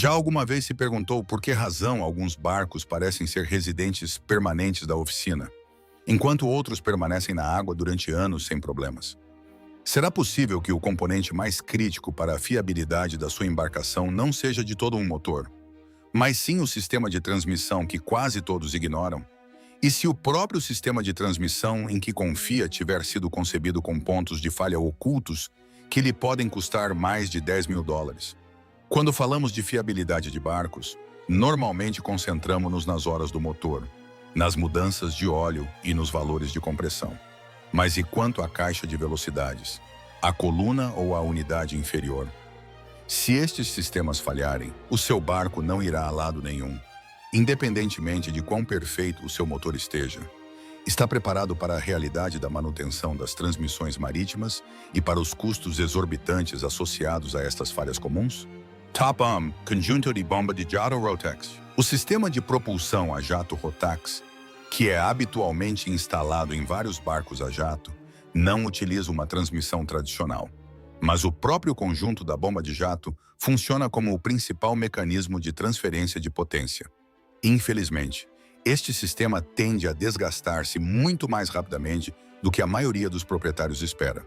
Já alguma vez se perguntou por que razão alguns barcos parecem ser residentes permanentes da oficina, enquanto outros permanecem na água durante anos sem problemas? Será possível que o componente mais crítico para a fiabilidade da sua embarcação não seja de todo um motor, mas sim o sistema de transmissão que quase todos ignoram? E se o próprio sistema de transmissão em que confia tiver sido concebido com pontos de falha ocultos que lhe podem custar mais de US$ 10.000? Quando falamos de fiabilidade de barcos, normalmente concentramos-nos nas horas do motor, nas mudanças de óleo e nos valores de compressão. Mas e quanto à caixa de velocidades? A coluna ou a unidade inferior? Se estes sistemas falharem, o seu barco não irá a lado nenhum, independentemente de quão perfeito o seu motor esteja. Está preparado para a realidade da manutenção das transmissões marítimas e para os custos exorbitantes associados a estas falhas comuns? Top-Arm Conjunto de Bomba de Jato Rotax. O sistema de propulsão a jato Rotax, que é habitualmente instalado em vários barcos a jato, não utiliza uma transmissão tradicional. Mas o próprio conjunto da bomba de jato funciona como o principal mecanismo de transferência de potência. Infelizmente, este sistema tende a desgastar-se muito mais rapidamente do que a maioria dos proprietários espera.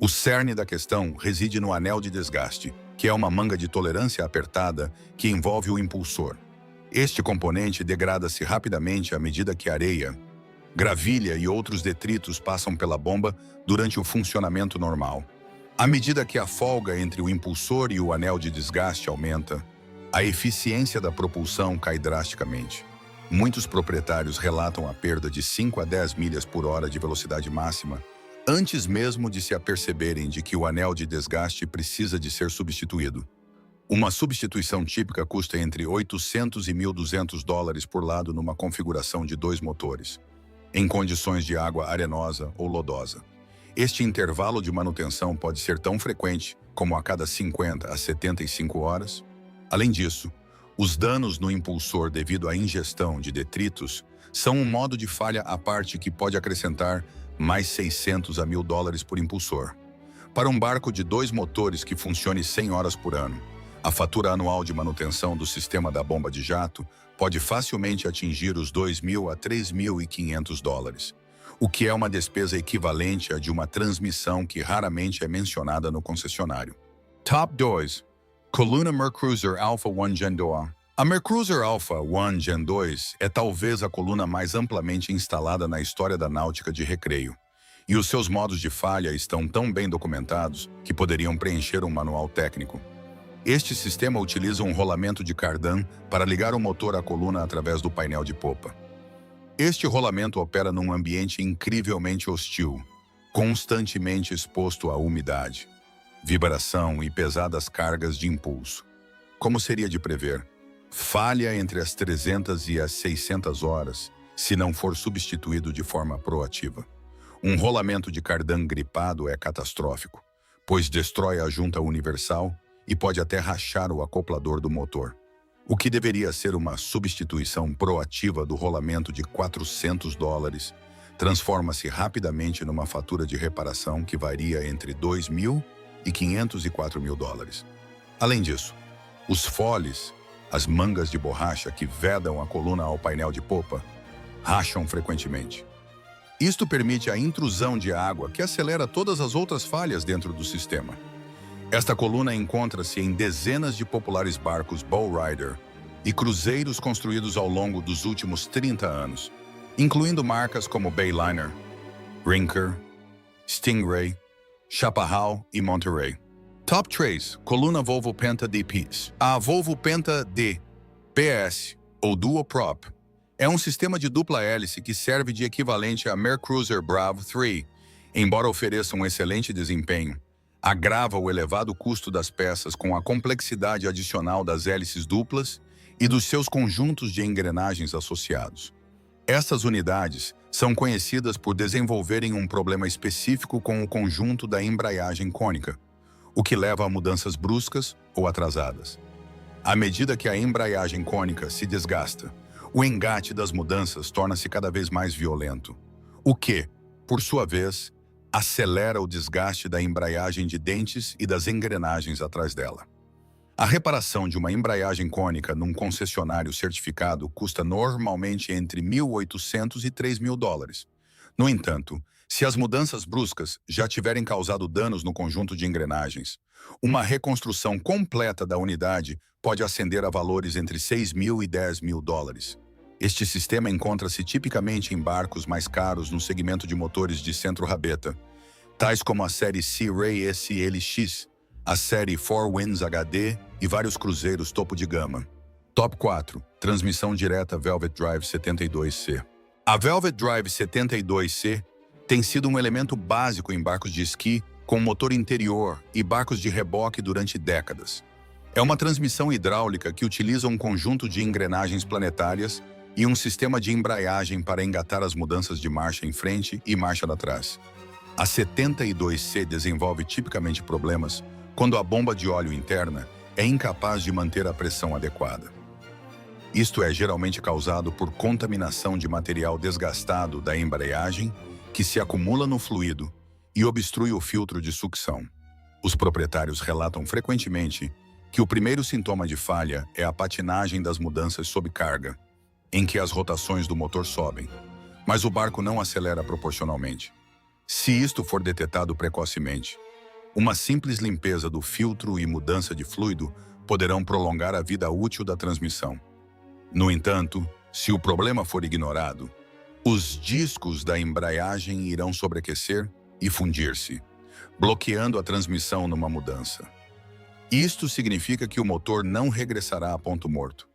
O cerne da questão reside no anel de desgaste, que é uma manga de tolerância apertada que envolve o impulsor. Este componente degrada-se rapidamente à medida que areia, gravilha e outros detritos passam pela bomba durante o funcionamento normal. À medida que a folga entre o impulsor e o anel de desgaste aumenta, a eficiência da propulsão cai drasticamente. Muitos proprietários relatam a perda de 5 a 10 milhas por hora de velocidade máxima, antes mesmo de se aperceberem de que o anel de desgaste precisa de ser substituído. Uma substituição típica custa entre $800 e $1.200 por lado numa configuração de 2 motores, em condições de água arenosa ou lodosa. Este intervalo de manutenção pode ser tão frequente como a cada 50 a 75 horas. Além disso, os danos no impulsor devido à ingestão de detritos são um modo de falha à parte que pode acrescentar mais $600 a $1.000 por impulsor. Para um barco de 2 motores que funcione 100 horas por ano, a fatura anual de manutenção do sistema da bomba de jato pode facilmente atingir os $2.000 a $3.500, o que é uma despesa equivalente à de uma transmissão que raramente é mencionada no concessionário. Top 2. Coluna Mercruiser Alpha 1 Gen 2. A Mercruiser Alpha 1 Gen 2 é talvez a coluna mais amplamente instalada na história da náutica de recreio, e os seus modos de falha estão tão bem documentados que poderiam preencher um manual técnico. Este sistema utiliza um rolamento de cardan para ligar o motor à coluna através do painel de popa. Este rolamento opera num ambiente incrivelmente hostil, constantemente exposto à umidade, vibração e pesadas cargas de impulso. Como seria de prever, falha entre as 300 e as 600 horas se não for substituído de forma proativa. Um rolamento de cardan gripado é catastrófico, pois destrói a junta universal e pode até rachar o acoplador do motor. O que deveria ser uma substituição proativa do rolamento de $400 transforma-se rapidamente numa fatura de reparação que varia entre $2.000 e $500 e $4.000. Além disso, os foles, as mangas de borracha que vedam a coluna ao painel de popa, racham frequentemente. Isto permite a intrusão de água que acelera todas as outras falhas dentro do sistema. Esta coluna encontra-se em dezenas de populares barcos bowrider e cruzeiros construídos ao longo dos últimos 30 anos, incluindo marcas como Bayliner, Rinker, Stingray, Chaparral e Monterey. Top 3. Coluna Volvo Penta D-Piece. A Volvo Penta D PS, ou Dual Prop, é um sistema de dupla hélice que serve de equivalente à Mercruiser Bravo 3, embora ofereça um excelente desempenho. Agrava o elevado custo das peças com a complexidade adicional das hélices duplas e dos seus conjuntos de engrenagens associados. Essas unidades são conhecidas por desenvolverem um problema específico com o conjunto da embreagem cônica, o que leva a mudanças bruscas ou atrasadas. À medida que a embreagem cônica se desgasta, o engate das mudanças torna-se cada vez mais violento, o que, por sua vez, acelera o desgaste da embreagem de dentes e das engrenagens atrás dela. A reparação de uma embreagem cônica num concessionário certificado custa normalmente entre 1.800 e 3.000 dólares. No entanto, se as mudanças bruscas já tiverem causado danos no conjunto de engrenagens, uma reconstrução completa da unidade pode ascender a valores entre 6.000 e 10.000 dólares. Este sistema encontra-se tipicamente em barcos mais caros no segmento de motores de centro-rabeta, tais como a série Sea Ray SLX, a série Four Winds HD e vários cruzeiros topo de gama. Top 4. Transmissão direta Velvet Drive 72C. A Velvet Drive 72C tem sido um elemento básico em barcos de esqui com motor interior e barcos de reboque durante décadas. É uma transmissão hidráulica que utiliza um conjunto de engrenagens planetárias e um sistema de embreagem para engatar as mudanças de marcha em frente e marcha atrás. A 72C desenvolve tipicamente problemas quando a bomba de óleo interna é incapaz de manter a pressão adequada. Isto é geralmente causado por contaminação de material desgastado da embreagem que se acumula no fluido e obstrui o filtro de sucção. Os proprietários relatam frequentemente que o primeiro sintoma de falha é a patinagem das mudanças sob carga, em que as rotações do motor sobem, mas o barco não acelera proporcionalmente. Se isto for detectado precocemente, uma simples limpeza do filtro e mudança de fluido poderão prolongar a vida útil da transmissão. No entanto, se o problema for ignorado, os discos da embreagem irão sobreaquecer e fundir-se, bloqueando a transmissão numa mudança. Isto significa que o motor não regressará a ponto morto,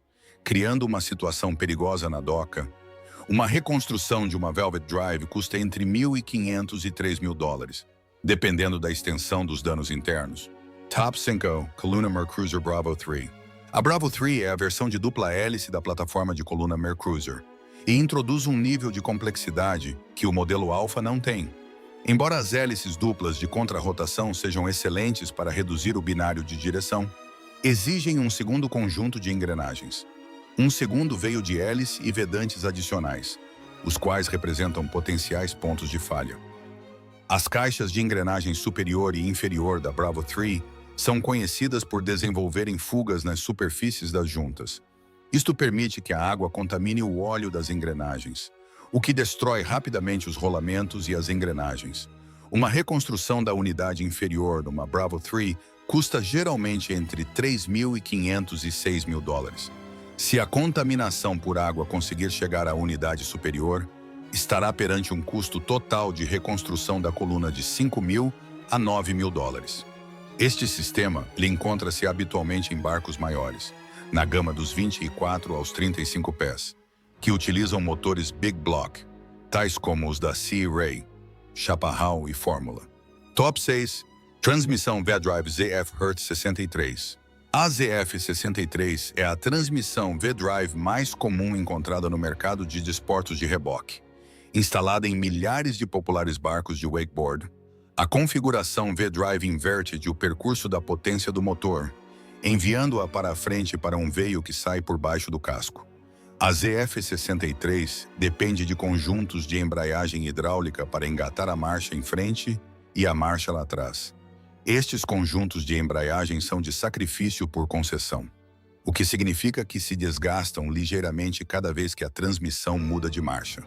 criando uma situação perigosa na doca. Uma reconstrução de uma Velvet Drive custa entre 1.500 e 3.000 dólares, dependendo da extensão dos danos internos. Top 5. Coluna Mercruiser Bravo 3. A Bravo 3 é a versão de dupla hélice da plataforma de coluna Mercruiser e introduz um nível de complexidade que o modelo Alpha não tem. Embora as hélices duplas de contrarrotação sejam excelentes para reduzir o binário de direção, exigem um segundo conjunto de engrenagens. Um segundo veio de hélice e vedantes adicionais, os quais representam potenciais pontos de falha. As caixas de engrenagem superior e inferior da Bravo 3 são conhecidas por desenvolverem fugas nas superfícies das juntas. Isto permite que a água contamine o óleo das engrenagens, o que destrói rapidamente os rolamentos e as engrenagens. Uma reconstrução da unidade inferior numa Bravo 3 custa geralmente entre 3.500 e 6.000 dólares. Se a contaminação por água conseguir chegar à unidade superior, estará perante um custo total de reconstrução da coluna de 5.000 a 9.000 dólares. Este sistema encontra-se habitualmente em barcos maiores, na gama dos 24 aos 35 pés, que utilizam motores Big Block, tais como os da Sea Ray, Chaparral e Fórmula. Top 6. Transmissão V-Drive ZF Hertz 63. A ZF63 é a transmissão V-Drive mais comum encontrada no mercado de desportos de reboque. Instalada em milhares de populares barcos de wakeboard, a configuração V-Drive inverte o percurso da potência do motor, enviando-a para a frente para um veio que sai por baixo do casco. A ZF63 depende de conjuntos de embreagem hidráulica para engatar a marcha em frente e a marcha lá atrás. Estes conjuntos de embreagem são de sacrifício por concessão, o que significa que se desgastam ligeiramente cada vez que a transmissão muda de marcha.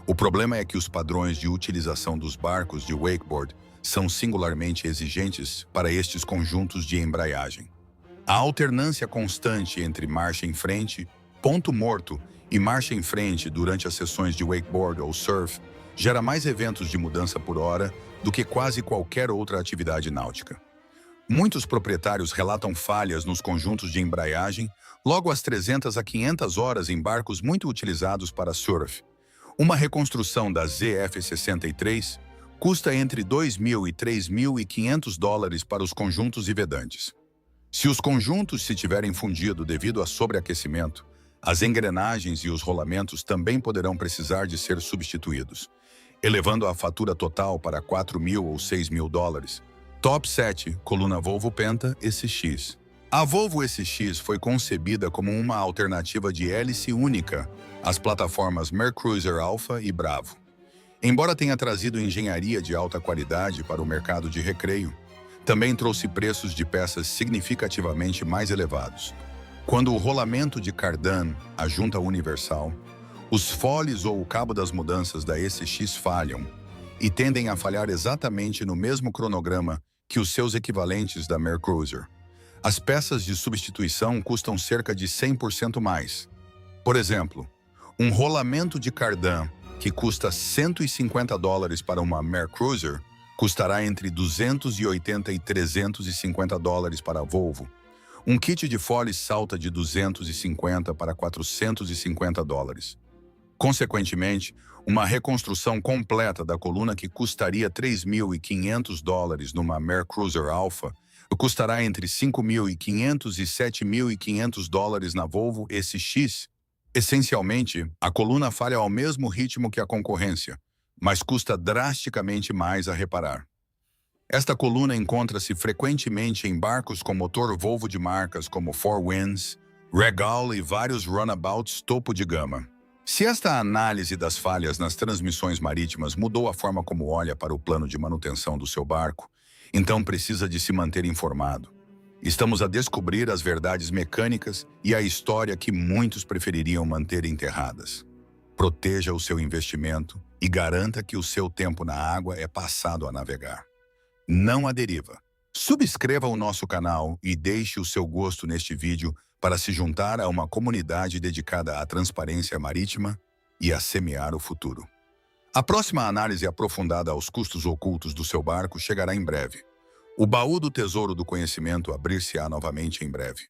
O problema é que os padrões de utilização dos barcos de wakeboard são singularmente exigentes para estes conjuntos de embreagem. A alternância constante entre marcha em frente, ponto morto e marcha em frente durante as sessões de wakeboard ou surf gera mais eventos de mudança por hora do que quase qualquer outra atividade náutica. Muitos proprietários relatam falhas nos conjuntos de embreagem logo às 300 a 500 horas em barcos muito utilizados para surf. Uma reconstrução da ZF63 custa entre 2.000 e 3.500 dólares para os conjuntos e vedantes. Se os conjuntos se tiverem fundido devido a sobreaquecimento, as engrenagens e os rolamentos também poderão precisar de ser substituídos, elevando a fatura total para 4.000 ou 6.000 dólares. Top 7. Coluna Volvo Penta SX. A Volvo SX foi concebida como uma alternativa de hélice única às plataformas Mercruiser Alpha e Bravo. Embora tenha trazido engenharia de alta qualidade para o mercado de recreio, Também trouxe preços de peças significativamente mais elevados. Quando o rolamento de cardan, a junta universal, os foles ou o cabo das mudanças da ECX falham e tendem a falhar exatamente no mesmo cronograma que os seus equivalentes da Mercruiser. As peças de substituição custam cerca de 100% mais. Por exemplo, um rolamento de cardan que custa $150 para uma Mercruiser custará entre $280 e $350 para a Volvo. Um kit de foles salta de $250 para $450. Consequentemente, uma reconstrução completa da coluna que custaria $3.500 numa Mercruiser Alpha custará entre $5.500 e $7.500 na Volvo SX. Essencialmente, a coluna falha ao mesmo ritmo que a concorrência, mas custa drasticamente mais a reparar. Esta coluna encontra-se frequentemente em barcos com motor Volvo de marcas como Four Winds, Regal e vários runabouts topo de gama. Se esta análise das falhas nas transmissões marítimas mudou a forma como olha para o plano de manutenção do seu barco, então precisa de se manter informado. Estamos a descobrir as verdades mecânicas e a história que muitos prefeririam manter enterradas. Proteja o seu investimento e garanta que o seu tempo na água é passado a navegar. Não à deriva. Subscreva o nosso canal e deixe o seu gosto neste vídeo para se juntar a uma comunidade dedicada à transparência marítima e a semear o futuro. A próxima análise aprofundada aos custos ocultos do seu barco chegará em breve. O baú do tesouro do conhecimento abrir-se-á novamente em breve.